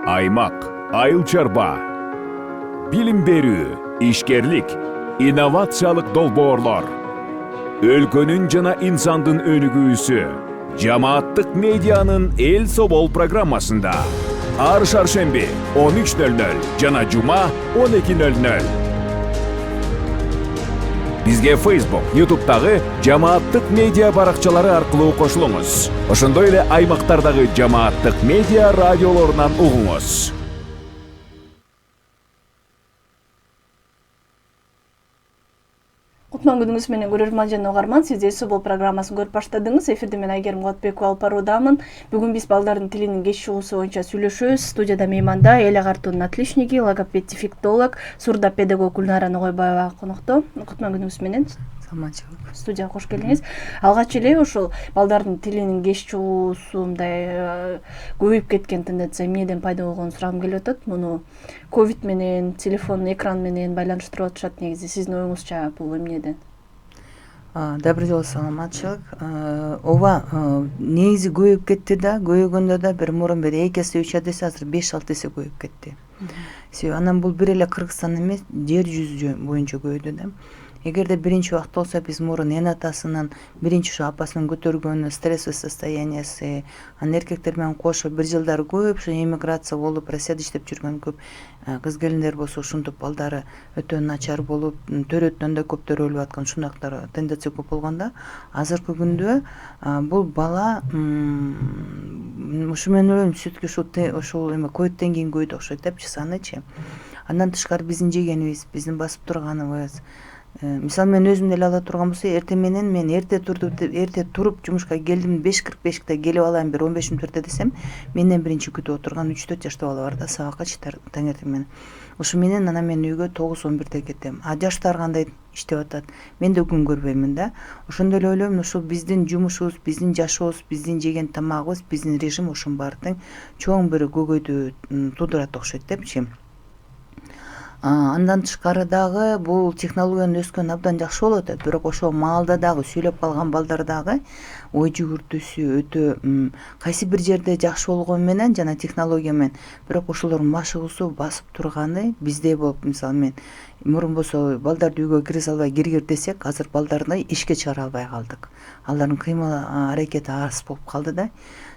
аймак, айыл чарба, билим берүү, ишкерлик, инновациялык долбоорлор, өлкөнүн жана инсандын өнүгүүсү, жамааттык медианын эл собол программасында ар шаршемби 13:00 жана жума 12:00. Бизге Facebook, YouTube'дагы жамааттык медиа баракчалары аркылуу кошулуңуз. Ошондой эле аймактардагы жамааттык медиа радиолорунан угуңуз. Кутман күнүңүз менен көрөрман жана угарман, сиз эл собол программасын көрүп баштадыңыз. Эфирде мен Айгерим Кулатбекова алып баруудамын. Бүгүн биз балдардын тилинин кеч чыгуусу боюнча сүйлөшөбүз. Студияда мейманда эл агартуунун отличники, логопед, дефектолог, сурдопедагог Гүлнара Ногойбаева конокто. Кутман күнүңүз менен. Саламатчылык. Студияга кош келдиңиз. Алгач эле ошол балдардын тилинин кеч чыгуусу мындай көбөйүп кеткен тенденция эмнеден пайда болгонун сурагым келип атат. Муну ковид менен, телефон экран менен байланыштырып атышат негизи. Сиздин оюңузча бул эмнеден? Добрый день, саламатчылык. Ооба, негизи көбөйүп кетти да, көбөйгөндө да бир мурун бир 2 эсе 3 эсе, азыр 5-6 эсе көбөйүп кетти. Себеби анан бул бир эле Кыргызстан эмес, жер жүзү боюнча көбөйдү да. Эгерде биринчи убакта болсо биз мурун эн атасынын биринчи ушу апасынын көтөргөнү, стрессовый состояниясы, анан эркектер менен кошо бир жылдары көп ушу эмиграция болуп, Россияда иштеп жүргөн көп кыз келиндер болсо ушинтип балдары өтө начар болуп, төрөтөн да көптөр өлүп аткан ушундактар тенденция көп болгондо, азыркы күндө бул бала ушу менен ойлойм, все-таки ушул эме ковидтен кийин көбөйдү окшойт депчи санычы. Андан тышкары биздин жегенибиз, биздин басып турганыбыз. Мисалы мен өзүм деле ала турган болсо, эртең менен мен эрте туруп жумушка келдим, 5:45 келип алайын бир 15 мүнөт эрте десем, менден биринчи күтүп отурган 3-4 жаштуу бала бар да, сабакка чыйтар таңертең менен. Ушу менен анан мен үйгө 9-11 кетем. Жаштар кандай иштеп атат? Мен да күн көрбөймүн да. Ошондой эле ойлойм, ушул биздин жумушубуз, биздин жашообуз, биздин жеген тамагыбыз, биздин режим ушунун баардыгын чоң бир көйгөйдү туудурат окшойт депчи. Андан тышкары дагы бул технологиянын өскөнү абдан жакшы болуп атат, бирок ошол маалда дагы сүйлөп калган балдар дагы ой жүгүртүүсү өтө кайсы бир жерде жакшы болгону менен жана технология менен, бирок ошолордун машыгуусу басып турганы биздей болуп, мисалы мен мурун болсо балдарды үйгө кире салбай киргир десек, азыр балдарды эшикке чыгара албай калдык. Алардын кыймыл аракети аз болуп калды да.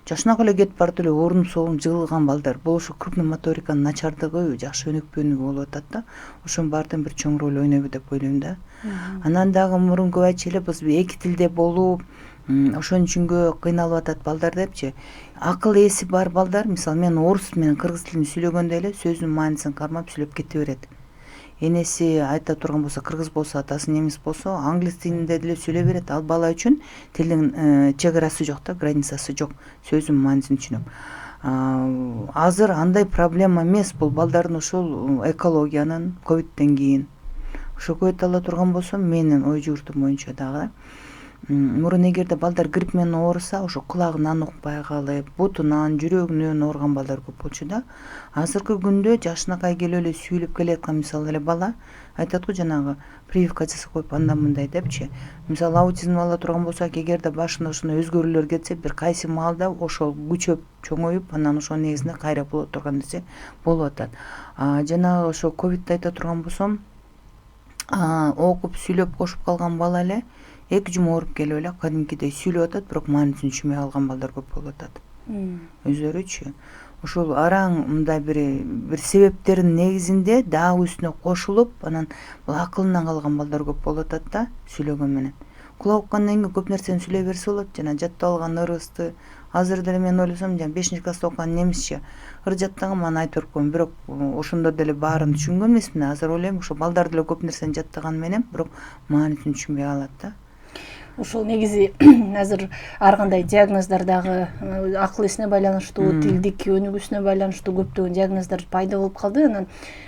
Жашынакы эле кетип барып эле орун соолун жыгылган балдар. Бул ошо крупный моториканын начардыгы, жакшы өнүкпөөнүгү болуп атат да. Ошонун баардыгын бир чоң роль ойнойбу деп ойлойм да. Анан дагы мурун көп айтчу эле, биз эки тилде болуп, ошон үчүнгө кыйналып атат балдар депчи. Акыл эси бар балдар, мисалы мен орус менен кыргыз тилин сүйлөгөндө эле сөздүн маанисин кармап сүйлөп кете берет. Энеси айта турган болсо, кыргыз болсо, атасы немис болсо, англис тилинде деле сүйлөй берет. Ал бала үчүн тилдин чек арасы жок да, границасы жок. Сөздүн маанисин түшүнөм. Азыр андай проблема эмес, бул балдардын ушул экологиянын ковидтен кийин ошо көбөйтө ала турган болсо, менин ой жүгүртүүм боюнча дагы мурун эгерде балдар грипп менен ооруса, ошо кулагынан укпай калып, бутунан, жүрөгүнөн ооруган балдар көп болчу да. Азыркы күндө жашынакай келип эле сүйлөп келаткан мисалы эле бала айтат го, жанагы прививка жасап коюп андай мындай депчи. Мисалы аутизм ала турган болсок, эгерде башында ушундай өзгөрүүлөр кетсе, бир кайсы маалда ошол күчөп, чоңоюп, анан ошонун негизинде кайра боло турган нерсе болуп атат. Жанагы ошо ковидти айта турган болсом, окуп сүйлөп кошуп калган бала эле 2 жума ооруп келип эле кадимкидей сүйлөп атат, бирок маанисин түшүнбөй калган балдар көп болуп атат. Өздөрүчү. Ушул араң мындай бир себептердин негизинде дагы үстүнө кошулуп, анан бул акылынан калган балдар көп болуп атат да, сүйлөгөн менен. Кулак уккандан кийин көп нерсени сүйлөй берсе болот, жана жаттап алган ырысты. Азыр деле мен ойлосом, жана 5-класста окуган немисче ыр жаттаган, аны айтып берип коеюн, бирок ошондо деле баарын түшүнгөн эмесмин. Азыр ойлойм, ошо балдар деле көп нерсени жаттаган менен, бирок маанисин түшүнбөй калат да. Ошол негизи азыр ар кандай диагноздар дагы акыл эсине байланыштуу, тилдик өнүгүүсүнө байланыштуу көптөгөн диагноздар пайда болуп калды. Анан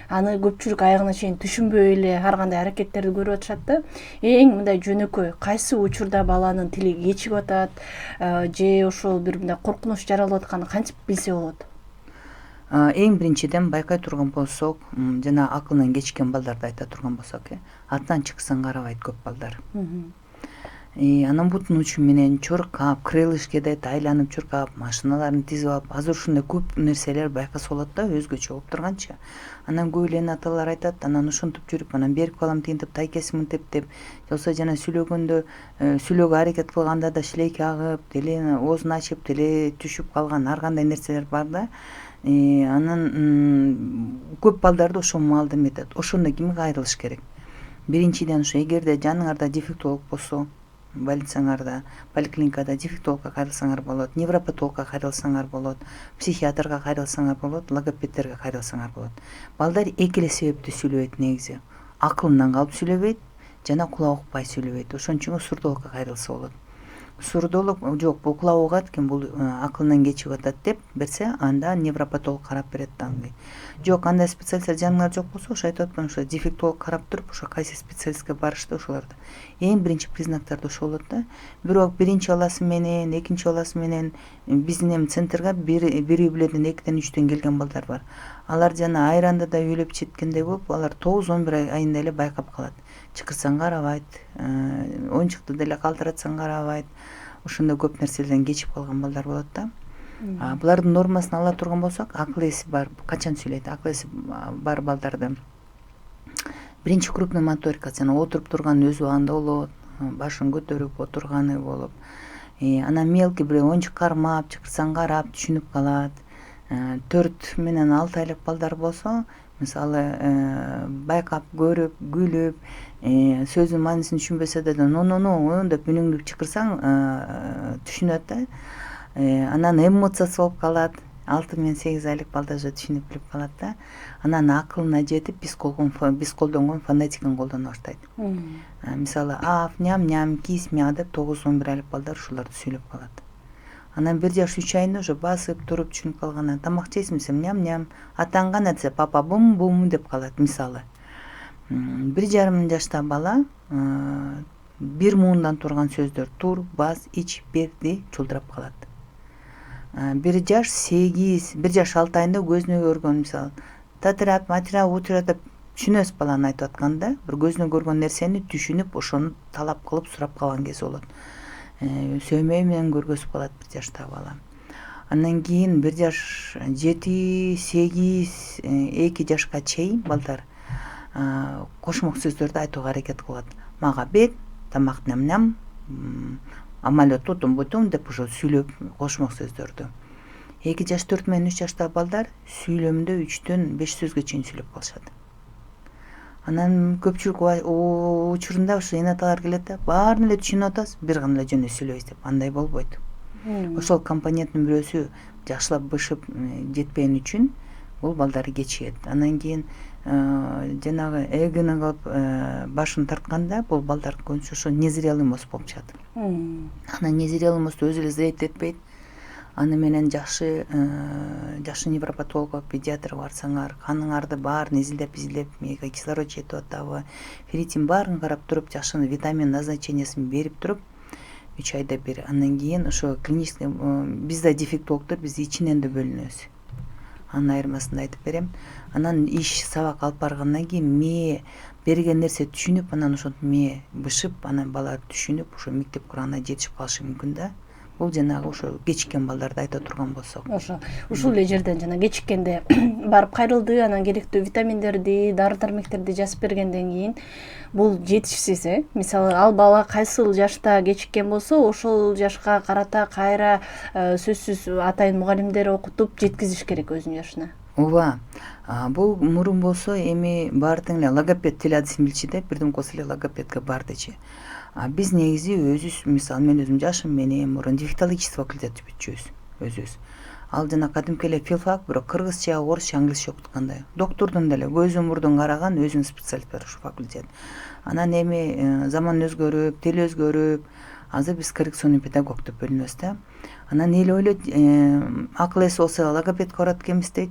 аны көпчүлүк аягына чейин түшүнбөй эле ар кандай аракеттерди көрүп атышат да. Эң мындай жөнөкөй кайсы учурда баланын тили кечип атат, же ошол бир мындай коркунуч жаралып атканын кантип билсе болот? Эң биринчиден байкай турган болсок, жана акылынан кечиккен балдарды айта турган болсок, атынан чыксын карабайт көп балдар. Анан бутун учу менен чуркап, крылышке дейт айланып чуркап, машиналарын тизип алып, азыр ушундай көп нерселер байкаса болот да, өзгөчө болуп турганчы. Анан көп эле аталар айтат, анан ошентип жүрүп, анан берип калам тигинтип, тайкеси мынтип деп, болсо жана сүйлөгөндө, сүйлөөгө аракет кылганда да шлейки агып, деле оозун ачып, деле түшүп калган ар кандай нерселер бар да. Анан көп балдарды ошол маалда эметет. Ошондо кимге кайрылыш керек? Биринчиден ошо эгерде жаныңарда дефектолог болсо, больницаңарда, поликлиникада дефектологко кайрылсаңар болот, невропатологко кайрылсаңар болот, психиатрга кайрылсаңар болот, логопедтерге кайрылсаңар болот. Балдар эки эле себептүү сүйлөбөйт негизи. Акылынан калып сүйлөбөйт жана кулак укпай сүйлөбөйт. Ошон үчүн сурдологко кайрылса болот. Сурдолог жок, бул кулак угат экен, бул акылынан кечип атат деп берсе, анда невропатолог карап берет дагы. Жок, андай специалисттер жаныңар жок болсо, ошо айтып атпаймынбы, ошо дефектолог карап туруп, ошо кайсы специалистке барышты ошолорду. Эң биринчи признактарды ошол болот да. Бирок биринчи баласы менен, экинчи баласы менен биздин эми центрге бир үй бүлөдөн 2-3 келген балдар бар. Алар жана айранды да үйлөп четкендей болуп, алар 9-11 айында эле байкап калат. Чакырсаң карабайт, оюнчукту деле калтыратсаң карабайт. Ошондой көп нерселерден кечип калган балдар болот да. Булардын нормасын ала турган болсок, акыл эси бар, качан сүйлөйт, акыл эси бар балдарды. Биринчи крупный моторикасы, отуруп турган өз убагында болот, башын көтөрүп отурганы болуп. Анан мелкий бир оюнчук кармап, чакырсаң карап, түшүнүп калат. 4 менен 6 айлык балдар болсо, мисалы байкап, көрүп, күлүп, сөздүн маанисин түшүнбөсө да но деп үнүңдүп чакырсаң түшүнөт да. Анан эмоциясы болуп калат. 6 менен 8 айлык балдар уже түшүнүп билип калат да. Анан акылына жетип биз колдонгон фонетиканы колдоно баштайт. Мисалы аф, ням, кис, мя деп 9-11 айлык балдар ушуларды сүйлөп калат. Анан 1 жаш 3 айында уже басып туруп түшүнүп калгандан тамак жейсиңби десем ням, атаң кандай десе папа бум деп калат мисалы. 1,5 жашта бала 1 муундан турган сөздөр тур, бас, ич, берди чулдурап калат. 1 жаш 8, 1 жаш 6 айында көзүнө көргөн мисалы татырап, матыра, утура деп түшүнөсүз баланын айтып атканда, бир көзүнө көргөн нерсени түшүнүп, ошону талап кылып сурап калган кези болот. Сөймөй менен көргөзүп калат 1 жаштагы бала. Андан кийин 1 жаш 7, 8, 2 жашка чейин балдар кошмок сөздөрдү айтууга аракет кылат. Мага бет, тамак ням, амалет тутум деп ошо сүйлөп кошмок сөздөрдү. 2 жаш 4 менен 3 жаштагы балдар сүйлөмдө 3-төн 5 сөзгө чейин сүйлөп калышат. Анан көпчүлүк учурунда ошо энаталар келет да, баарын эле түшүнүп атасыз, бир гана эле жөн сүйлөйсүз деп. Андай болбойт. Ошол компоненттин бирөөсү жакшылап бышып жетпеген үчүн бул балдары кечигет. Анан кийин жанагы эгини кылып башын тартканда бул балдар көбүнчө ошо незрелый мозг болуп чыгат. Анан незрелый мозду өзү эле зеректетпейт. Аны менен жакшы невропатологко, педиатрга барсаңар, каныңарды баарын изилдеп, мээге кислород жетип атабы, ферритин баарын карап туруп, жакшы витамин назначениясын берип туруп, 3 айда бир. Андан кийин ошо клинический бизде дефектологдор биз ичинен да бөлүнөбүз. Анын айырмасын да айтып берем. Анан иш сабак алып баргандан кийин мээ берген нерсе түшүнүп, анан ошентип мээ бышып, анан бала түшүнүп, ошо мектеп курагына жетишип калышы мүмкүн да. Бул жанагы ошо кечиккен балдарды айта турган болсок. Ушул эле жерден жана кечиккенде барып кайрылды, анан керектүү витаминдерди, дары-дармектерди жазып бергенден кийин бул жетишсиз, мисалы ал бала кайсыл жашта кечиккен болсо, ошол жашка карата кайра сөзсүз атайын мугалимдер окутуп жеткизиш керек өзүнүн жашына. Ооба. Бул мурун болсо эми баары тең эле логопед тил адисин билчү да, бирден косо эле логопедке бардычы. Биз негизи өзүбүз, мисалы мен өзүм жашым менен мурун дефектологический факультет бүтчүбүз өзүбүз. Ал жана кадимки эле филфак, бирок кыргызча, орусча, англисче окуткандай. Доктурдун деле көзү мурдун караган өзүнүн специалист бар ушул факультет. Анан эми заман өзгөрүп, тил өзгөрүп, азыр биз коррекционный педагог деп бөлүнөбүз да. Анан эл ойлойт, акыл эси болсо логопедке барат экенбиз дейт.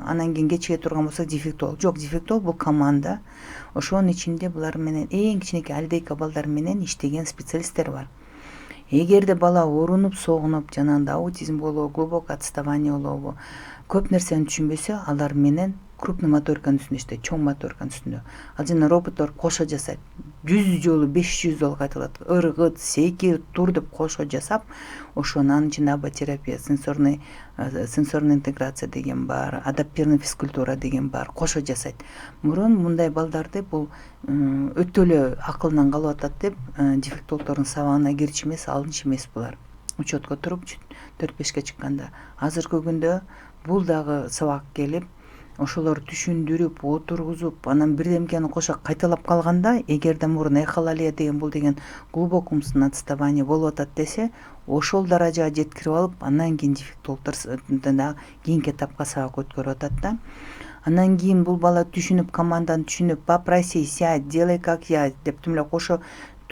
Анан кийин кечиге турган болсо дефектолог. Жок, дефектолог бул команда. Ошонун ичинде булар менен эң кичинекей альдейка балдар менен иштеген специалисттер бар. Эгерде бала оорунуп, согунуп, жанагындай аутизм болобу, глубокое отставание болобу, көп нерсени түшүнбөсө, алар менен крупный моториканын үстүндө иштейт, чоң моториканын үстүндө. Ал жана роботтор кошо жасайт. 100 жолу, 500 жолу кайталат. Ыргыт, секир, тур деп кошо жасап, ошону анын ичинде аботерапия, сенсорный интеграция деген бар, адаптивный физкультура деген бар, кошо жасайт. Мурун мындай балдарды бул өтө эле акылынан калып атат деп дефектологдордун сабагына кирчи эмес, алынчу эмес булар. Учетко туруп 4-5ке чыкканда. Азыркы күндө бул дагы сабак келип, ошолор түшүндүрүп, отургузуп, анан бирдемкени кошо кайталап калганда, эгерде мурун эхололия деген бул деген глубокое умственное отставание болуп атат десе, ошол даражага жеткирип алып, анан кийин дефектологдор да кийинки этапка сабак өткөрүп атат да. Анан кийин бул бала түшүнүп, команданы түшүнүп, попроси, сядь, делай как я деп түмлө кошо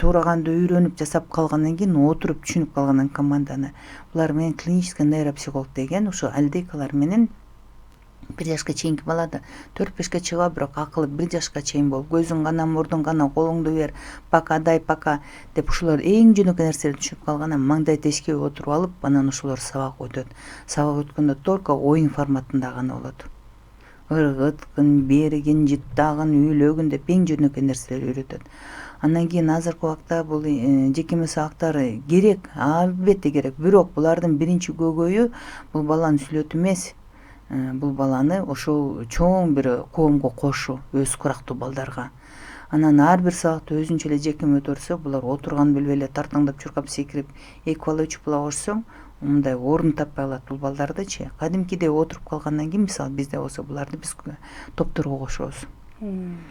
туураганды үйрөнүп жасап калгандан кийин отуруп түшүнүп калгандан команданы. Булар менен клинический нейропсихолог деген ошо альдейкалар менен 1 жашка чейинки балада 4-5ке чыга, бирок акылы 1 жашка чейин болуп, көзүң гана, мурдуң гана, колуңду бер, пока дай пока деп ушулар эң жөнөкөй нерселерди түшүнүп калгандан маңдай тешкеге отуруп алып, анан ошолор сабак өтөт. Сабак өткөндө только оюн форматында гана болот. Ыргыткын, бергин, жыттагын, үйлөгүн деп эң жөнөкөй нерселерди үйрөтөт. Андан кийин азыркы убакта бул жекеме сабактар керек, албетте керек. Бирок булардын биринчи көйгөйү бул баланы сүйлөтүү эмес. Бул баланы ошол чоң бир коомго кошуу, өз курактуу балдарга. Анан ар бир сабакты өзүнчө эле жекеме өтөрсө, булар отурганды билбей эле тартаңдап чуркап секирип, 2 бала 3 бала кошсоң, мындай орун таппай калат бул балдардычы. Кадимкидей отуруп калгандан кийин, мисалы бизде болсо, буларды биз топторго кошобуз.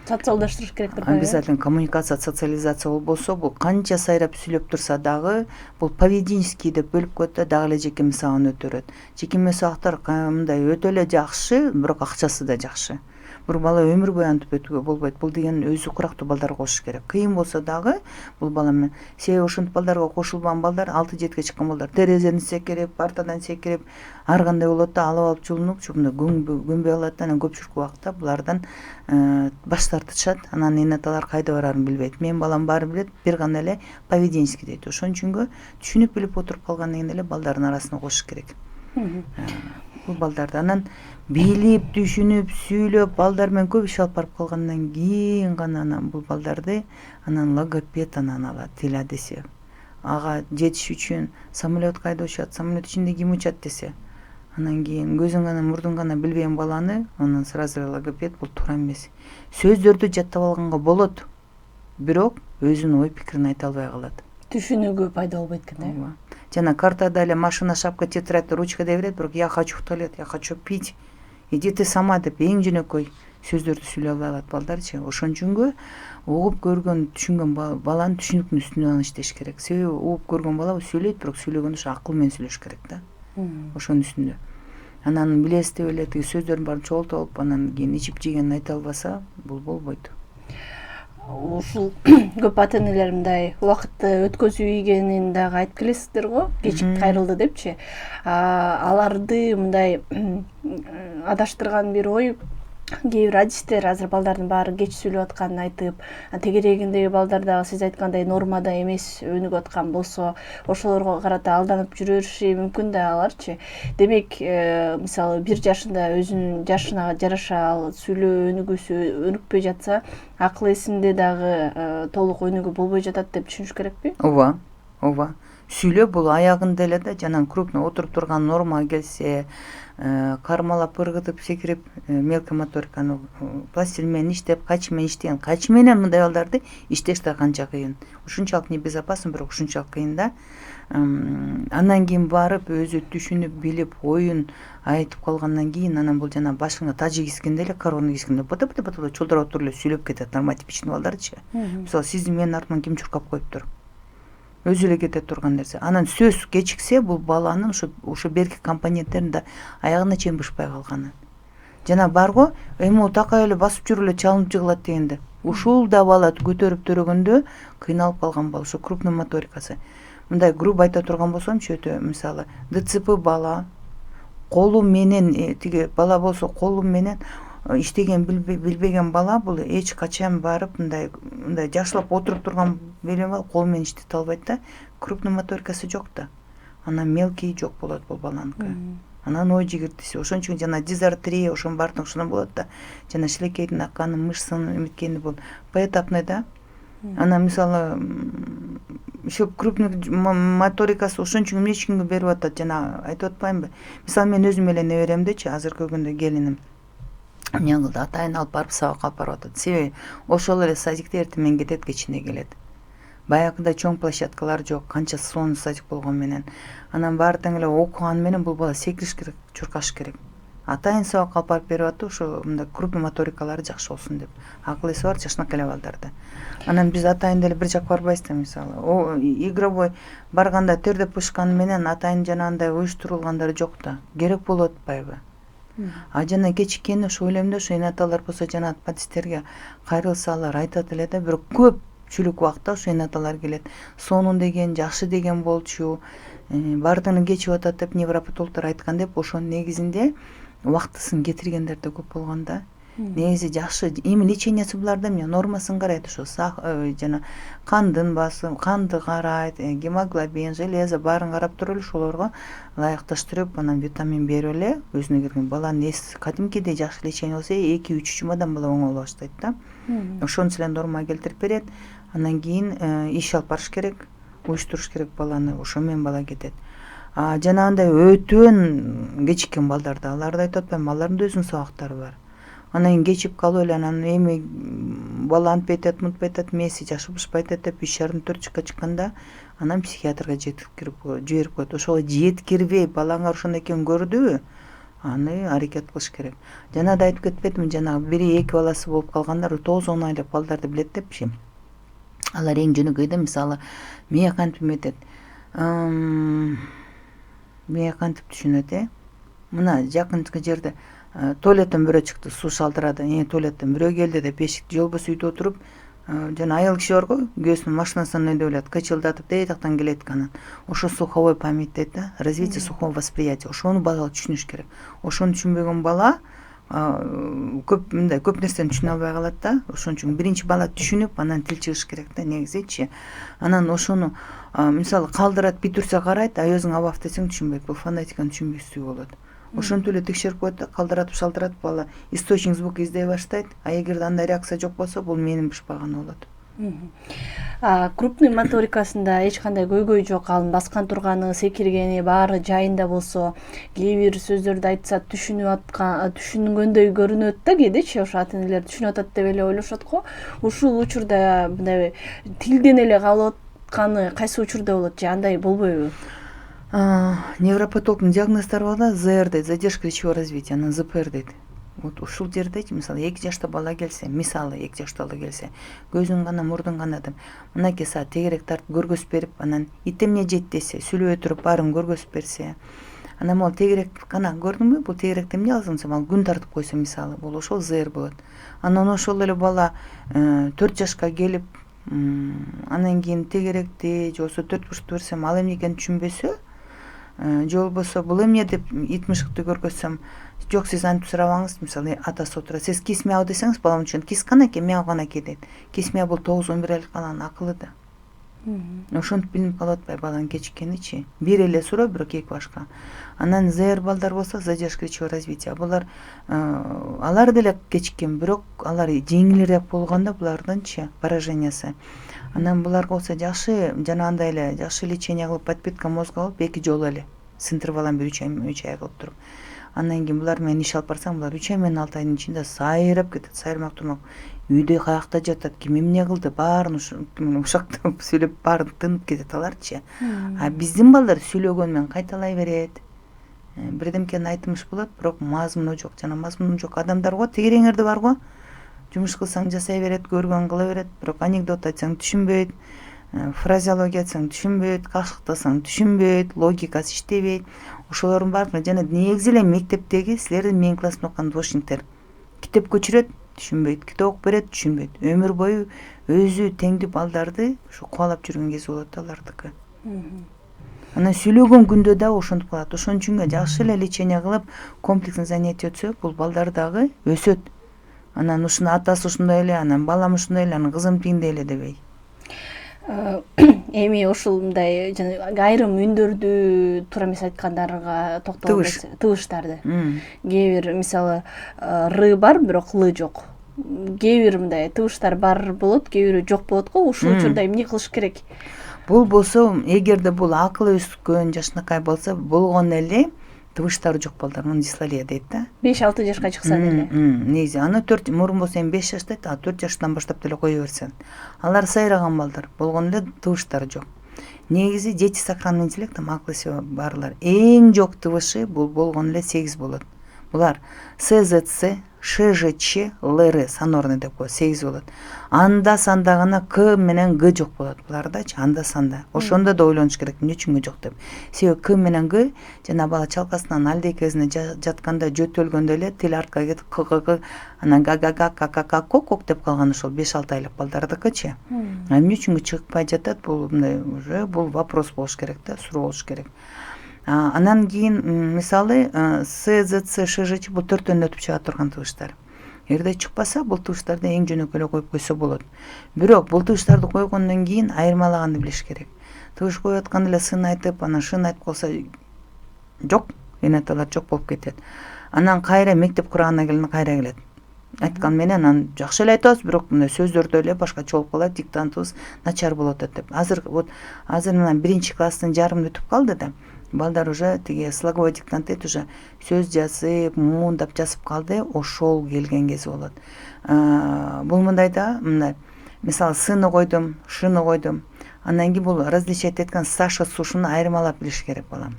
Социалдаштырыш керектир. Обязательно коммуникация, социализация болбосо, бул канча сайрап сүйлөп турса дагы, бул поведенческий деп бөлүп коет да, дагы эле жекеме сабагын өтөрөт. Жекеме сабактар мындай өтө эле жакшы, бирок акчасы да жакшы. Бир бала өмүр бою антип өтүүгө болбойт. Бул деген өзү курактуу балдарга кошуш керек. Кыйын болсо дагы бул бала менен себеби ошентип балдарга кошулбаган балдар 6-7ке чыккан балдар терезеден секирип, партадан секирип, ар кандай болот да, алып жулунуп, мындай көнбөй калат да, анан көпчүлүк убакта булардан баш тартышат. Анан энаталар кайда барарын билбейт. Менин балам баарын билет, бир гана эле поведенческий дейт. Ошон үчүн түшүнүп билип отуруп калгандан кийин эле балдардын арасына кошуш керек. Бул балдарды анан билип, түшүнүп, сүйлөп, балдар менен көп иш алып барып калгандан кийин гана анан бул балдарды анан логопед анан алат, тил адиси. Ага жетиш үчүн самолет кайда учат, самолет ичинде ким учат десе, анан кийин көзүң гана, мурдуң гана билбеген баланы анан сразу логопед бул туура эмес. Сөздөрдү жаттап алганга болот, бирок өзүнүн ой пикирин айта албай калат. Түшүнүүгө пайда болбойт экен, да? Жана картада эле машина, шапка, тетрадь, ручка деп берет, бирок я хочу в туалет, я хочу пить, иди ты сама деп эң жөнөкөй сөздөрдү сүйлөй албай калат балдарчы. Ошон үчүн угуп көргөн, түшүнгөн баланы түшүнүктүн үстүнөн алып иштеш керек. Себеби угуп көргөн бала сүйлөйт, бирок сүйлөгөндө ошо акыл менен сүйлөш керек да. Ошонун үстүндө. Анан билесиз деп эле тиги сөздөрдүн баарын чогултуп алып, анан кийин ичип жегенин айта албаса, бул болбойт. Ушул көп ата энелер мындай убакытты өткөзүп ийгенин дагы айтып келесиздер го, кечип кайрылды депчи. Аларды мындай адаштырган бир ой, кээ бир адистер азыр балдардын баары кеч сүйлөп атканын айтып, тегерегиндеги балдар дагы сиз айткандай нормада эмес өнүгүп аткан болсо, ошолорго карата алданып жүрө бериши мүмкүн да аларчы. Демек, мисалы 1 жашында өзүнүн жашына жараша сүйлөө өнүгүүсү өнүкпөй жатса, акыл эсинде дагы толук өнүгүү болбой жатат деп түшүнүш керекпи? Ооба. Сүйлөө бул аягында эле да, жана крупный отуруп турган нормага келсе, кармалап, ыргытып, секирип, мелкий моториканы пластилин менен иштеп, качы менен иштеген, качы менен мындай балдарды иштеш да канча кыйын. Ушунчалык небезопасно, бирок ушунчалык кыйын да. Андан кийин барып, өзү түшүнүп, билип, оюн айтып калгандан кийин, анан бул жана башыңа тажы кийскенде эле, корону кийскенде бата-бата чолдурап туруп эле сүйлөп кетет нормотипичный балдарчы. Мисалы, сиздин менин артыман ким чуркап коюптур? Өзү эле кете турган нерсе. Анан сөз кечиксе, бул баланын ошо берки компоненттерин да аягына чейин бышпай калганы. Жана барго, эми такай эле басып жүрүп эле чалынып жыгылат дегенде. Ушул да бала көтөрүп төрөгөндө кыйналып калган бала, ошо крупный моторикасы. Мындай грубо айта турган болсомчу, өтө мисалы, ДЦП бала, колу менен тиги бала болсо, колу менен иштеген билбеген бала бул эч качан барып мындай жашылап отуруп турган бала кол менен иштете албайт да. Крупный моторикасы жок да. Анан мелкий жок болот бул баланыкы. анан ой жигиртиси ошон үчүн жана дизартрия ошонун баардыгы ошондон болот да. Жана шилекейдин акканы, мышцанын эметкени бул поэтапный да. Анан мисалы еще крупный моторикасы ошон үчүн эмне үчүн берип атат, жана айтып атпаймынбы? Мисалы мен өзүм эле неберемдичи азыркы күндө келиним эмне кылды, атайын алып барып сабак алып барып атат. Себеби ошол эле садикте эртең менен кетет, кечинде келет. Баягыда чоң площадкалар жок, канча сонун садик болгон менен. Анан баары тең эле окуганы менен бул бала секириш керек, чуркаш керек. Атайын сабак алып барып берип атты, ошо мындай крупный моторикалары жакшы болсун деп. Акыл эси бар жашнакай эле балдарды. Анан биз атайын деле бир жак барбайбыз да, мисалы. Игровой барганда тердеп бышканы менен атайын жанагындай уюштурулгандары жок да. Керек болуп атпайбы? А жана кечиккени ошо ойлойм да, ошо эне аталар болсо жана патистерге кайрылса алар айтат эле да, бирок көпчүлүк убакта ошо эне аталар келет. Сонун деген, жакшы деген болчу, баардыгын кечип атат деп невропатологдор айткан деп, ошонун негизинде убактысын кетиргендер да көп болгон да. Негизи жакшы эми лечениясы буларда эмне, нормасын карайт, ошо жана кандын басым, канды карайт, гемоглобин, железо баарын карап туруп эле ошолорго ылайыкташтырып, анан витамин берип эле өзүнө келген баланын эси кадимкидей жакшы лечение болсо 2-3 жумадан бала оңоло баштайт да. Ошонусу эле нормага келтирип берет. Анан кийин иш алып барыш керек, уюштуруш керек баланы, ошо менен бала кетет. Жанагындай өтөн кечиккен балдарда, аларды айтып атпайм, алардын да өзүнүн сабактары бар. Анан кечип калып эле анан эми бала антпай атат, мынтпай атат, мээси жакшы бышпай атат деп 3,5-4 жашка чыкканда анан психиатрга жиберип коет. Ошого жеткирбей балаңар ошондой экенин көрдүбү, аны аракет кылыш керек. Жана да айтып кетпедимби, жанагы 1-2 баласы болуп калгандар 9-10 айлык балдарды билет депчи. Алар эң жөнөкөй да, мисалы мээ кантип эметет. Мээ кантип түшүнөт, мына жакынкы жерде туалеттен бирөө чыкты, суу шалтырады, туалеттен бирөө келди деп эшикти жолбос үйдө отуруп, жана айыл киши бар го, күйөөсүнүн машинасынан өйдөп элет, кычылдатып тейдактан келет анан. Ошо суховой память дейт да, развитие сухого восприятия. Ошону бала түшүнүш керек. Ошону түшүнбөгөн бала көп нерсени түшүнө албай калат да. Ошон үчүн биринчи бала түшүнүп, анан тил чыгыш керек да, негизичи. Анан ошону мисалы калдырат, бүтүрсө карайт, а өзүң абав десең түшүнбөйт. Бул фонетиканын түшүнбөкчүсү болот. Ошентип эле текшерип коет да, калдыратып шалтыратып бала источник звука издей баштайт. А эгерде андай реакция жок болсо, бул менин бышпаганы болот. Крупный моторикасында эч кандай көйгөй жок, анын баскан турганы, секиргени баары жайында болсо, кээ бир сөздөрдү айтса түшүнгөндөй көрүнөт да, кээдечи ошо ата-энелер түшүнүп атат деп эле ойлошот го. Ушул учурда мындай тилден эле калып атканы кайсы учурда болот же андай болбойбу? Невропатологдун диагноздору бар да, ЗР дейт, задержка речевого развития, анан ЗПР дейт. Вот ушул жерде мисалы 2 жашта бала келсе, мисалы 2 жашта бала келсе, көзүн гана, мурдун гана деп, мынакей саат тегерек тартып көргөзүп берип, анан ит эмне жейт десе, сүйлөбөй туруп баарын көргөзүп берсе, анан могу тегерек гана көрдүңбү, бул тегеректи эмне аласың десе, ал күн тартып койсо мисалы, бул ошол ЗР болот. Анан ошол эле бала 4 жашка келип, анан кийин тегеректи же болбосо 4 бурчту берсем, ал эмне экенин түшүнбөсө, же болбосо бул эмне деп ит мышыкты көргөзсөм, жок сиз антип сурабаңыз, мисалы атасы отурат, сиз кис мяу десеңиз, балам үчүн кис канакей, мяу канакей дейт. Кис мяу бул 9-11 айлык баланын акылы да. Ошентип билинип калып атпайбы баланын кечиккеничи. Бир эле суроо, бирок 2 башка. Анан ЗР балдар болсо, задержка речевого развития. Булар алар деле кечиккен, бирок алар жеңилирээк болгондо булардынчы поражениясы. Анан буларга болсо жакшы жанагындай эле жакшы лечение кылып, подпитка мозга кылып 2 жолу эле сынтырып алам, 3 ай кылып туруп. Андан кийин булар менен иш алып барсаң, булар 3 ай менен 6 айдын ичинде сайрап кетет, сайырмак турмак. Үйдө каякта жатат, ким эмне кылды, баарын ушактап сүйлөп, баарын тынып кетет аларчы. А биздин балдар сүйлөгөн менен кайталай берет. Бирдемкени айтымыш болот, бирок мазмуну жок. Жана мазмуну жок адамдар го, тегереңерде бар го. Жумуш кылсаң жасай берет, көргөн кыла берет, бирок анекдот айтсаң түшүнбөйт, фразеология айтсаң түшүнбөйт, кашыктасаң түшүнбөйт, логикасы иштебейт. Ошолордун баардыгы жана негизи эле мектептеги силердин менин классымда окуган двоечниктер китеп көчүрөт, түшүнбөйт, китеп окуп берет, түшүнбөйт. Өмүр бою өзү теңдүү балдарды ушу кубалап жүргөн кези болот да алардыкы. Анан сүйлөгөн күндө да ошентип калат. Ошон үчүн жакшы эле лечение кылып, комплексный занятие өтсө, бул балдар дагы өсөт. Анан ушуну атасы ушундай эле, анан балам ушундай эле, анан кызым тигиндей эле дебей. Эми ушул мындай жана айрым үндөрдү туура эмес айткандарга токтолуп тыбыштарды. Кээ бир мисалы р бар, бирок л жок. Кээ бир мындай тыбыштар бар болот, кээ бири жок болот го. Ушул учурда эмне кылыш керек? Бул болсо, эгерде бул акылы өскөн жашынакай болсо, болгону эле тыбыштары жок балдар, муну дислалия дейт да. 5-6 жашка чыкса деле. Негизи аны 4 мурун болсо эми 5 жаштайт, а 4 жаштан баштап деле кое берсен. Алар сайраган балдар, болгону эле тыбыштары жок. Негизи дети с сохранным интеллектом, акыл эси барлар. Эң жок тыбышы бул болгону эле 8 болот. Булар СЗЦ, ШЖЧ, ЛР сонорный деп коет, 8 болот. Анда санда гана К менен Г жок болот булардачы, анда санда. Ошондо да ойлонуш керек, эмне үчүн жок деп. Себеби К менен Г жана бала чалкасынан альдейкесине жатканда жөтөлгөндө эле тил артка кетип КК, анан ГГ, кок деп калган ошол 5-6 айлык балдардыкычы. Эмне үчүн чыкпай жатат, бул мындай уже бул вопрос болуш керек да, суроо болуш керек. Анан кийин мисалы СЗЦ, ШЖЧ бул 4төн өтүп чыга турган тыбыштар. Эгерде чыкпаса, бул тыбыштарды эң жөнөкөй эле коюп койсо болот. Бирок бул тыбыштарды койгондон кийин айырмалаганды билиш керек. Тыбыш коюп атканда эле сын айтып, анан шын айтып калса жок, энеталар жок болуп кетет. Анан кайра мектеп курагына келгенде кайра келет. Айткан менен анан жакшы эле айтабыз, бирок мындай сөздөрдө эле башкача болуп калат, диктантыбыз начар болот деп. Азыр мына 1-класстын жарымын өтүп калды да. Балдар уже тиги слоговой диктант дейт, уже сөз жазып, мундап жазып калды, ошол келген кези болот. Бул мындай да, мындай мисалы сыны койдум, шыны койдум. Андан кийин бул различать эткен Саша, Сушуну айырмалап билиш керек балам.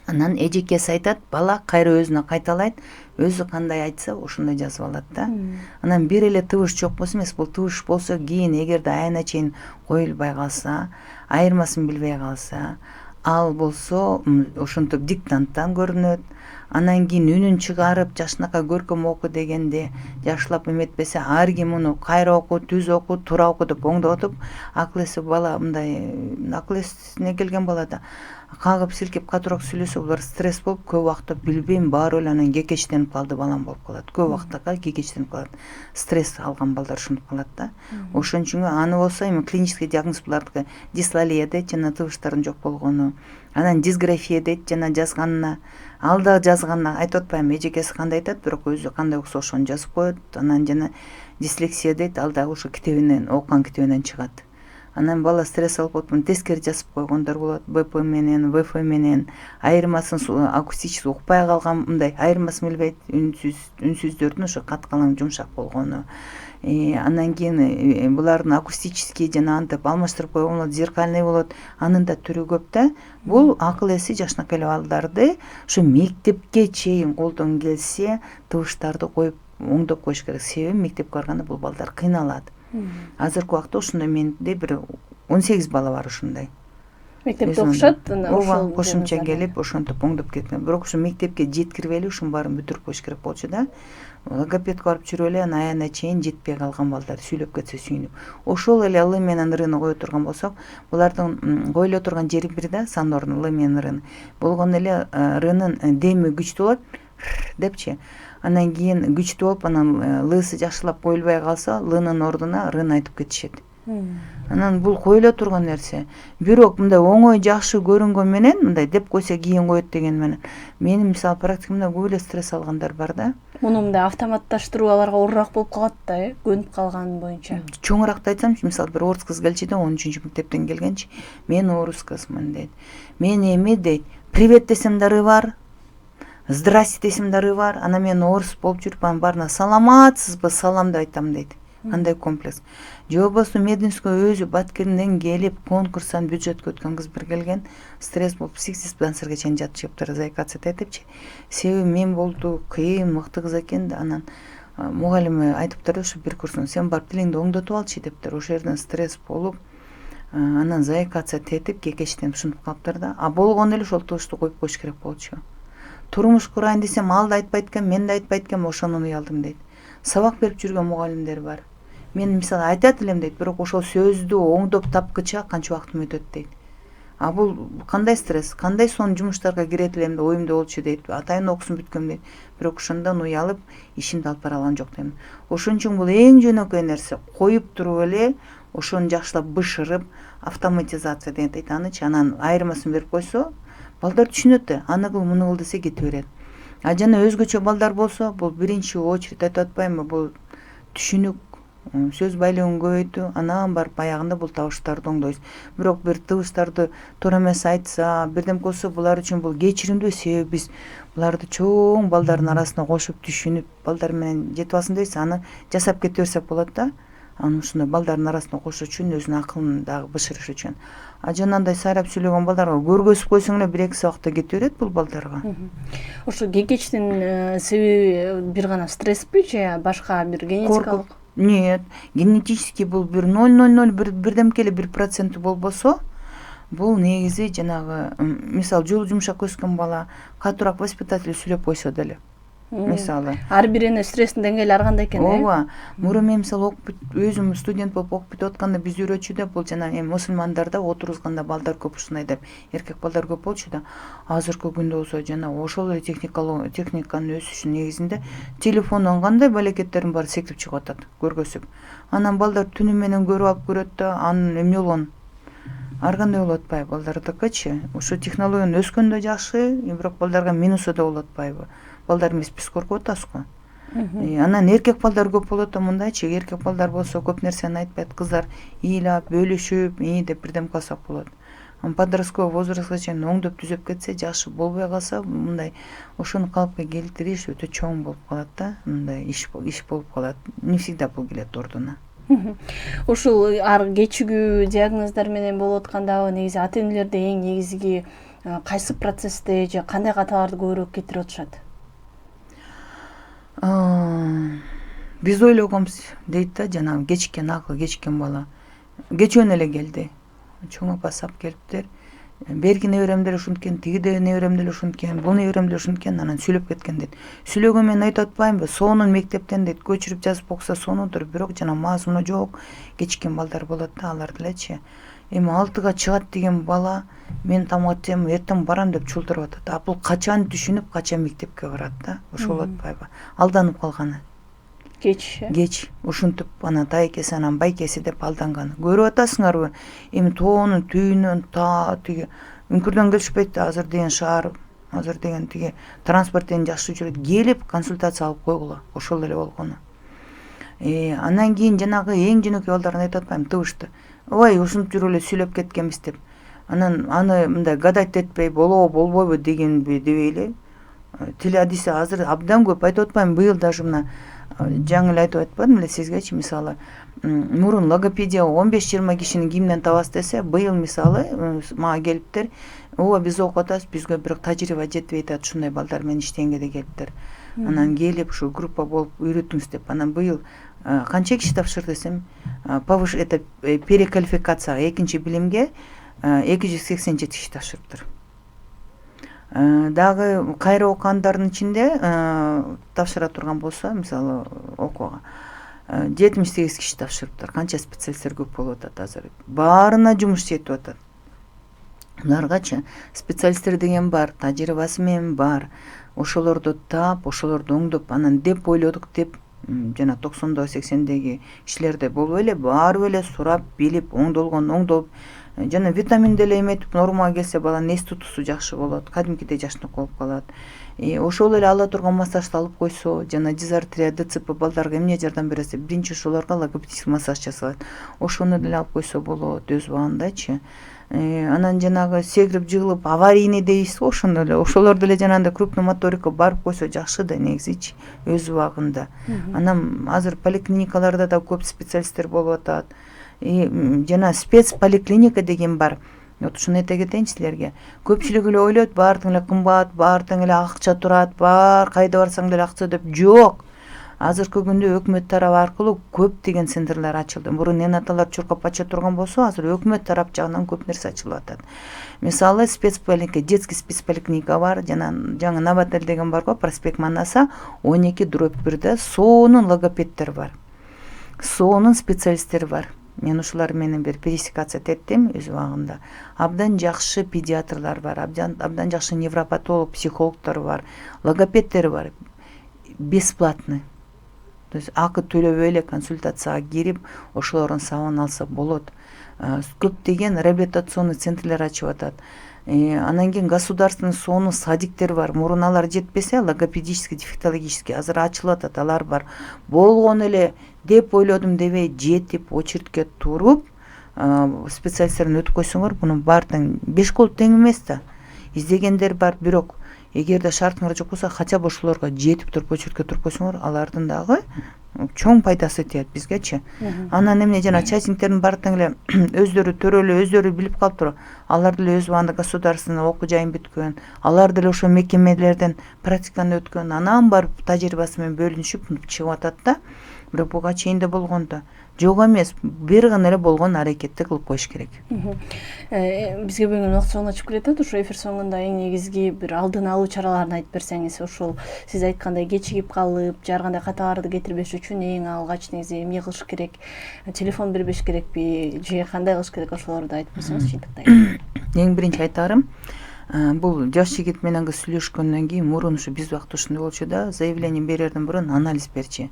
Анан эжекеси айтат, бала кайра өзүнө кайталайт, өзү кандай айтса ошондой жазып алат да. Анан бир эле тыбыш жок болсо эмес, бул тыбыш болсо кийин эгерде аябай чейин коюлбай калса, айырмасын билбей калса, ал болсо ошентип диктанттан көрүнөт. Анан кийин үнүн чыгарып жашынакай көркөм оку дегенде жакшылап эметпесе, ар ким муну кайра оку, түз оку, туура оку деп оңдоп атып, акыл эси бала мындай акыл эсине келген балада кагып силкип катуураак сүйлөсө, булар стресс болуп, көп убакта билбейм, баары эле анан кекечтенип калды балам болуп калат. Көп убакта кекечтенип калат. Стресс алган балдар ушинтип калат да. Ошон үчүн аны болсо эми клинический диагноз булардыкы дислалия дейт, жана тыбыштардын жок болгону. Анан дисграфия дейт, жана жазганына, алда жазганына айтып атпайм, эжекеси кандай айтат, бирок өзү кандай укса ошону жазып коет. Анан жана дислексия дейт, ал дагы ошо китебинен, окуган китебинен чыгат. Анан бала стресс алып отуп, тескери жазып койгондор болот, БП менен, ВФ менен, айырмасын акустический укпай калган, мындай айырмасын билбейт, үнсүздөрдүн ошо каткалаң жумшак болгону. Андан кийин булардын акустический жана антип алмаштырып койгон болот, зеркальный болот, анын да түрү көп да. Бул акыл эси жашынакай балдарды ушу мектепке чейин колдон келсе, тыбыштарды коюп оңдоп коюш керек. Себеби мектепке барганда бул балдар кыйналат. Азыркы убакта ошондой менде бир 18 бала бар ушундай. Мектепте окушат, ошол кошумча келип ошентип оңдоп кеткен. Бирок ушу мектепке жеткирбей эле ушунун баарын бүтүрүп коюш керек болчу да. Логопедке барып жүрүп эле анан аягына чейин жетпей калган балдар сүйлөп кетсе сүйүнүп. Ошол эле Л менен Рны кое турган болсок, булардын коюло турган жери бир да, сонорный Л менен Рны. Болгону эле Рнын деми күчтүү болот депчи. Анан кийин күчтүү болуп, анан Лсы жакшылап коюлбай калса, Лнын ордуна Рны айтып кетишет. Анан бул коюла турган нерсе. Бирок мындай оңой жакшы көрүнгөн менен, мындай деп койсо кийин коет деген менен. Менин мисалы практикамда көп эле стресс алгандар бар да. Муну мындай автоматташтыруу аларга оорураак болуп калат да, көнүп калган боюнча. Чоңураак айтсамчы, мисалы бир орус кыз келчи да, 13-чү мектептен келгенчи, мен орус кызмын дейт. Мен эми дейт, привет десем да Ры бар. Здрасте десем да Ры бар. Анан мен орус болуп жүрүп, анын баарына саламатсызбы, салам деп айтам дейт. Кандай комплекс. Же болбосо Мединский өзү Баткенден келип конкурстан бюджетке өткөн кыз бир келген, стресс болуп психик диспансерге чейин жатышыптыр, заикаться этипчи. Себеби мен болду, кыйын, мыкты кыз экен да, анан мугалими айтыптыр ушу бир курстун, сен барып тилиңди оңдотуп алчы дептир. Ошол жерден стресс болуп, анан заикация этип, кекечтенип ушинтип калыптыр да. А болгону эле ошол тыбышты коюп коюш керек болчу. Турмуш курайын десем, ал да айтпайт экен, мен да айтпайт экен, ошондон уялдым дейт. Сабак берип жүргөн мугалимдер бар. Мен мисалы айтат элем дейт, бирок ошол сөздү оңдоп тапкыча канча убактым өтөт дейт. А бул кандай стресс, кандай сонун жумуштарга кирет элем деп оюмда болчу дейт. Атайын окуусун бүткөм дейт. Бирок ошондон уялып ишимди алып бара алган жок дейм. Ошон үчүн бул эң жөнөкөй нерсе, коюп туруп эле ошону жакшылап бышырып автоматизация дейт анычы, анан айырмасын берип койсо балдар түшүнөт да, аны кыл муну кыл десе кете берет. А жана өзгөчө балдар болсо, бул биринчи очередь айтып атпаймынбы, бул түшүнүк, сөз байлыгын көбөйтүү, анан барып баягында бул табыштарды оңдойбуз. Бирок бир табыштарды туура эмес айтса, бирдем болсо, булар үчүн бул кечиримдүү, себеби биз буларды чоң балдардын арасына кошуп түшүнүп, балдар менен жетип алсын дейбиз, аны жасап кете берсек болот да. Аны ушундай балдардын арасына кошуу үчүн, өзүнүн акылын дагы бышырыш үчүн. А жанагындай сайрап сүйлөгөн балдарга көргөзүп койсоң эле 1-2 сабакта кете берет бул балдарга. Ошо кекечтин себеби бир гана стрессби же башка бир генетикалык? Нет, генетически бул бир 0,00 бирдемке эле 1% болбосо, бул негизи жанагы, мисалы жолу жумшак өскөн бала катуураак воспитатель сүйлөп койсо деле. Мисалы ар бирине стресстин деңгээли ар кандай экен, ооба. Мурун мен мисалы өзүм студент болуп окуп бүтүп атканда биз үйрөтчү бул жана мусулмандарда отургузганда балдар көп ушундай деп, эркек балдар көп болчу да. Азыркы күндө болсо жана ошол эле техниканын өсүшү негизинде телефондон кандай балекеттердин баары секирип чыгып атат, көргөзүп. Анан балдар түнү менен көрүп алып көрөт да, анын эмне болгонун ар кандай болуп атпайбы балдардыкычы. Ошо технологиянын өскөндө жакшы, бирок балдарга минусу да болуп атпайбы. Балдар эмес, биз коркуп атабыз го. Анан эркек балдар көп болот да, мындайчы, эркек балдар болсо көп нерсени айтпайт, кыздар ыйлап, бөлүшүп, деп бирдем кылсак болот. Подростковый возрастка чейин оңдоп түзөп кетсе жакшы, болбой калса мындай ошону калыпка келтириш өтө чоң болуп калат да, мындай иш болуп калат. Не всегда бул келет ордуна. Ушул ар кечигүү диагноздар менен болуп аткандагы негизи ата-энелерде эң негизги кайсы процессте же кандай каталарды көбүрөөк кетирип атышат? Биз ойлогонбуз дейт да, жанагы кечиккен акыл, кечиккен бала. Кечөөнө эле келди. Чоң апа сап келиптир. Берки неберем деле ушунткен, тиги неберем деле ушунткен, бул неберем деле ушунткен, анан сүйлөп кеткен дейт. Сүйлөгөн менен айтып атпаймынбы, сонун мектептен дейт, көчүрүп жазып окуса сонудур, бирок жана мазмуну жок кечиккен балдар болот да, алар делечи. Эми 6-га чыгат деген бала, мен тамак атам, эртең барам деп чулдуруп атат. А бул качан түшүнүп, качан мектепке барат да, ошол болуп атпайбы? Алданып калганы. Кеч. Ушинтип анан тайкеси, анан байкеси деп алданганы. Көрүп атасыңарбы? Эми тоонун түйүнөн тиги үңкүрдөн келишпейт, азыр деген шаар, азыр деген тиги транспорт деген жакшы жүрөт. Келип консультация алып койгула. Ошол эле болгону. Андан кийин жанагы эң жөнөкөй балдарын айтып атпаймынбы, тыбышты. Ой, ушинтип жүрүп эле сүйлөп кеткенбиз деп. Анан аны мындай гадать этпей, болобу, болбойбу дегенби дебей эле. Тил адиси азыр абдан көп айтып атпаймынбы, быйыл даже мына жаңы эле айтып атпадым эле сизгечи, мисалы, мурун логопедия 15-20 кишини кимден табасыз десе, быйыл мисалы мага келиптир. Ооба, биз окуп атабыз, бизге бирок тажрыйба жетпей атат, ушундай балдар менен иштегенге де келиптир. Анан келип ушу группа болуп үйрөтүңүз деп. Анан быйыл канча киши тапшырды десем, это переквалификация экинчи билимге 287 киши тапшырыптыр. Дагы кайра окугандардын ичинде тапшыра турган болсо, мисалы окууга 78 киши тапшырыптыр. Канча специалисттер көп болуп атат азыр. Баарына жумуш жетип атат. Буларгачы специалисттер деген бар, тажрыйбасы менен бар. Ошолорду таап, ошолорду оңдоп, анан деп ойлодук деп жана 90-80деги кишилерде болуп эле, барып эле сурап, билип, оңдолуп, жана витамин деле эметип нормага келсе баланын эс тутуусу жакшы болот, кадимкидей жашынып болуп калат. Ошол эле ала турган массажды алып койсо, жана дизартрия, ДЦП балдарга эмне жардам берет? Биринчи ошолорго логопедический массаж жасалат. Ошону деле алып койсо болот өз убагындачы. Анан жанагы сегирип жыгылып аварийный дейбиз, ошондой эле, ошолор деле жанагындай крупный моторика барып койсо жакшы да негизичи өз убагында. Анан азыр поликлиникаларда да көп специалисттер болуп атат. Жана спецполиклиника деген бар. Вот ушуну айта кетейинчи силерге. Көпчүлүк эле ойлойт, баардыгы эле кымбат, баардыгы эле акча турат, кайда барсаң деле акча деп. Жок. Азыркы күндө өкмөт тарабы аркылуу көптөгөн центрлер ачылды. Мурун ненаталар чуркап ача турган болсо, азыр өкмөт тарап жагынан көп нерсе ачылып атат. Мисалы спецполиклиника, детский спецполиклиника бар, жана жаңы Новотель деген бар го, проспект Манаса 12/1-де сонун логопедтер бар. Сонун специалисттер бар. Мен ушулар менен бир пересекация эттим өз убагында. Абдан жакшы педиатрлар бар, абдан жакшы невропатолог, психологдор бар, логопедтер бар. Бесплатный. то есть акы төлөбөй эле консультацияга кирип ошолордун сабын алса болот. Көптөгөн реабилитационный центрлер ачып атат. Анан кийин государственный сонун садиктер бар. Мурун алар жетпесе, логопедический, дефектологический азыр ачылып атат, алар бар. Болгон эле деп ойлодум дебей жетип очередке туруп, специалисттерден өтүп койсоңор, мунун баары тең 5 кол тең эмес да. Издегендер бар, бирок эгерде шартыңар жок болсо, хотя бы ошолорго жетип туруп очередке туруп койсоңор, алардын дагы чоң пайдасы тиет бизгечи. Анан эмне жана частниктердин баары тең эле өздөрү төрөлүп, өздөрү билип калыптыр. Алар деле өз убагында государственный окуу жайын бүткөн, алар деле ошо мекемелерден практиканы өткөн, анан барып тажрыйбасы менен бөлүнүшүп чыгып атат да. Бирок буга чейин да болгондо жок эмес, бир гана эле болгон аракетти кылып коюш керек. Бизге бөлүнгөн убакыт соңуна чыгып келатат. Ошо эфир соңунда эң негизги бир алдын алуу чараларын айтып берсеңиз, ошол сиз айткандай кечигип калып, жар кандай каталарды кетирбеш үчүн эң алгач негизи эмне кылыш керек? Телефон бербеш керекпи же кандай кылыш керек, ошолорду айтып берсеңиз жыйынтыктайм. Эң биринчи айтарым, бул жаш жигит менен кыз сүйлөшкөндөн кийин мурун ушу биз убакта ушундай болчу да, заявление берерден мурун анализ берчи.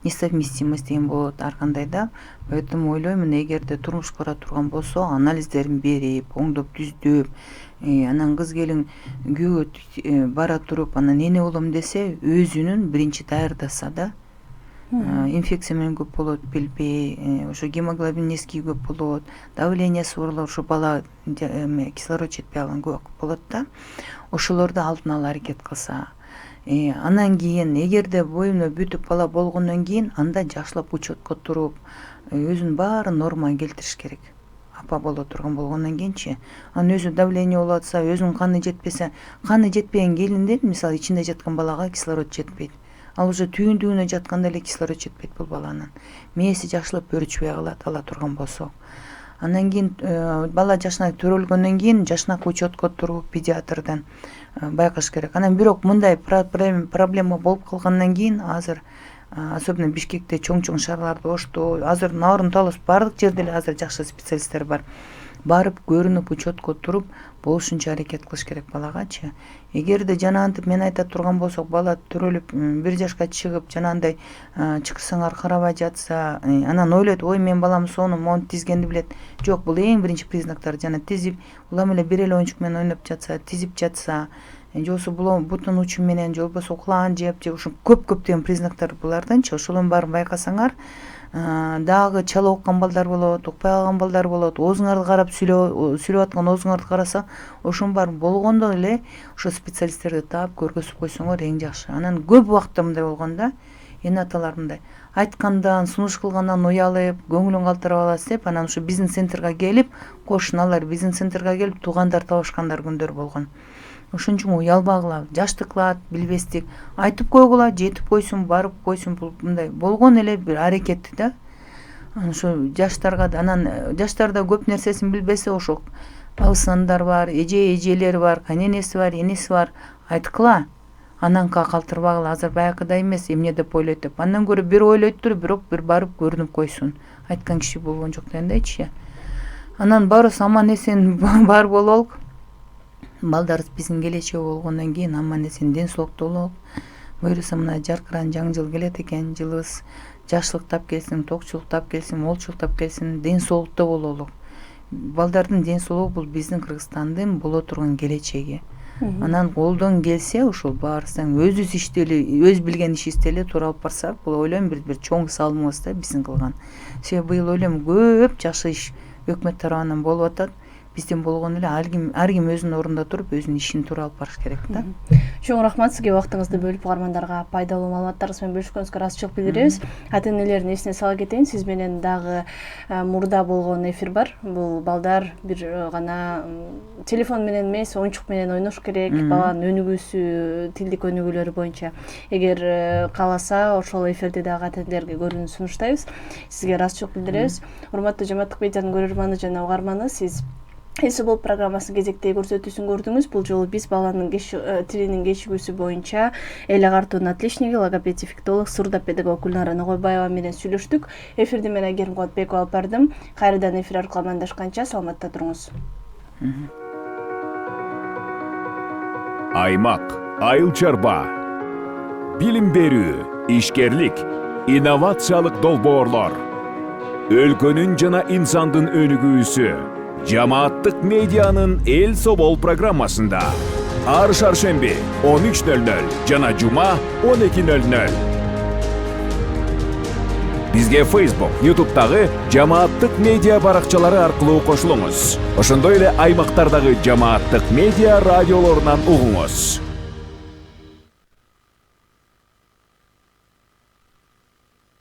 Несовместимость деген болот ар кандай да. Поэтому ойлоймун, эгерде турмуш кура турган болсо, анализдерин берип, оңдоп түздөп, анан кыз келин күйөөгө бара туруп, анан эне болом десе, өзүнүн биринчи даярдаса да. Инфекция менен көп болот, билбей, ошо гемоглобин низкий көп болот, давлениясы болот, ошо бала кислород жетпей калган көп болот да. Ошолорду алдын ала аракет кылса, анан кийин эгерде боюна бүтүп бала болгондон кийин анда жакшылап учетко туруп, өзүнүн баарын нормага келтириш керек. Апа боло турган болгондон кийинчи, анан өзү давление болуп атса, өзүнүн каны жетпесе, каны жетпеген келиндер, мисалы ичинде жаткан балага кислород жетпейт. Ал уже түйүндүгүнө жатканда эле кислород жетпейт бул баланын. Мээси жакшылап өрүчпөй калат, ала турган болсо. Андан кийин бала жашына төрөлгөндөн кийин жашнак учетко туруп педиатрдан байкаш керек. Анан бирок мындай проблема болуп калгандан кийин азыр особенно Бишкекте чоң шаарларда Ошту, азыр Наурун Талас бардык жерде эле азыр жакшы специалисттер бар. Барып көрүнүп учетко туруп болушунча аракет кылыш керек балагачы. Эгерде жанагынтип мен айта турган болсок, бала төрөлүп 1 жашка чыгып жанагындай чыкырсаңар карабай жатса, анан ойлойт, ой мен балам сону мону тизгенди билет. Жок, бул эң биринчи признактар. Жана тизип, улам эле бир эле оюнчук менен ойноп жатса, тизип жатса, же болбосо бутун учу менен, же болбосо кулаган жеп, же ушул көптөгөн признактар булардынчы. Ошолордун баарын байкасаңар, дагы чала уккан балдар болот, укпай калган балдар болот. Оозуңарды карап сүйлөп аткан оозуңарды караса, ошонун баары болгондо эле ошо специалисттерди таап көргөзүп койсоңор эң жакшы. Анан көп убакытта мындай болгондо, эне аталар мындай айткандан, сунуш кылгандан уялып, көңүлүн калтырып алат деп, анан ушу биздин центрге келип, кошуналар биздин центрге келип туугандар табышкандар күндөр болгон. Ошон үчүн уялбагыла, жаштыклат, билбестик, айтып койгула, жетип койсун, барып койсун, бул мындай болгон эле бир аракетти да. Ошо жаштарга да, анан жаштарда көп нерсесин билбесе, ошо алсандар бар, эжелери бар, кайненеси бар, энеси бар, айткыла. Анан калтырбагыла, азыр баягыдай эмес, эмне деп ойлойт деп. Андан көрө бир ойлойттур, бирок бир барып көрүнүп койсун. Айткан киши болгон жок дегендейчи. Анан баарыбыз аман эсен бар бололук. Балдарыбыз биздин келечеги болгондон кийин аман эсен ден соолукта бололук. Буюрса мына жаркыраган жаңы жыл келет экен, жылыбыз жакшылыктап келсин, токчулуктап келсин, молчулуктап келсин, ден соолукта бололук. Балдардын ден соолугу бул биздин Кыргызстандын боло турган келечеги. Анан колдон келсе ушул баарысынан өзүбүз иштели, өз билген ишибизди эле туура алып барсак, бул ойлойм бир чоң салымыбыз да биздин кылган. Себеби быйыл ойлойм көп жакшы иш өкмөт тарабынан болуп атат. Бизден болгон эле ар ким өзүнүн ордунда туруп, өзүнүн ишин туура алып барыш керек да. Чоң рахмат сизге, убактыңызды бөлүп угармандарга пайдалуу маалыматтарыңыз менен бөлүшкөнүңүзгө ыраазычылык билдиребиз. Ата-энелердин эсине сала кетейин, сиз менен дагы мурда болгон эфир бар. Бул балдар бир гана телефон менен эмес, оюнчук менен ойнош керек, баланын өнүгүүсү, тилдик өнүгүүлөрү боюнча. Эгер кааласа, ошол эфирди дагы ата-энелерге көрүүнү сунуштайбыз. Сизге ыраазычылык билдиребиз. Урматтуу Жамааттык медианын көрөрманы жана угарманы, сиз Эси болуп программасынын кезектеги көрсөтүүсүн көрдүңүз. Бул жолу биз баланын тилинин кечигүүсү боюнча эл агартуунун отличниги, логопед дефектолог, сурдо педагог Гүлнара Ногойбаева менен сүйлөштүк. Эфирди мен Айгерим Кубатбекова алып бардым. Кайрадан эфир аркылуу амандашканча саламатта туруңуз. Аймак, айыл чарба, билим берүү, ишкерлик, инновациялык долбоорлор, өлкөнүн жана инсандын өнүгүүсү жамааттык медианын эл собол программасында ар шаршемби 13:00 жана жума 12:00. Бизге Facebook, YouTube'дагы жамааттык медиа баракчалары аркылуу кошулуңуз. Ошондой эле аймактардагы жамааттык медиа радиолорунан угуңуз.